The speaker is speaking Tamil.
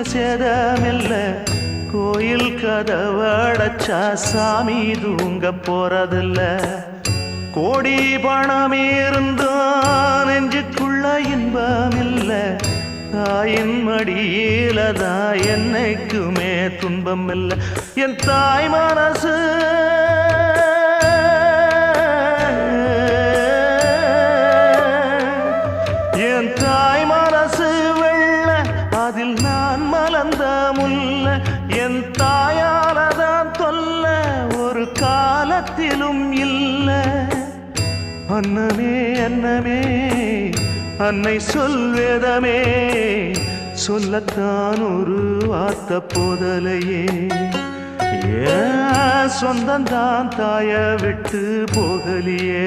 சேதமில்ல கோயில் கதவடைச்சா சாமி தூங்க போறதில்ல கோடி பணம் இருந்தான் நெஞ்சுக்குள்ள இன்பமில்ல தாயின் மடியிலதான் என்னைக்குமே துன்பம் இல்லை என் தாய் மனசு என் தாய் மனசு வெள்ள அதில் நான் மலர்ந்த முல்ல என் தாயாலதான் தொல்ல ஒரு காலத்திலும் இல்லை அன்னமே அன்னமே அன்னை சொல்வேதமே சொல்லத்தான் ஒரு வார்த்த போதலையே ஏன் சொந்தந்தான் தாய விட்டு போகலியே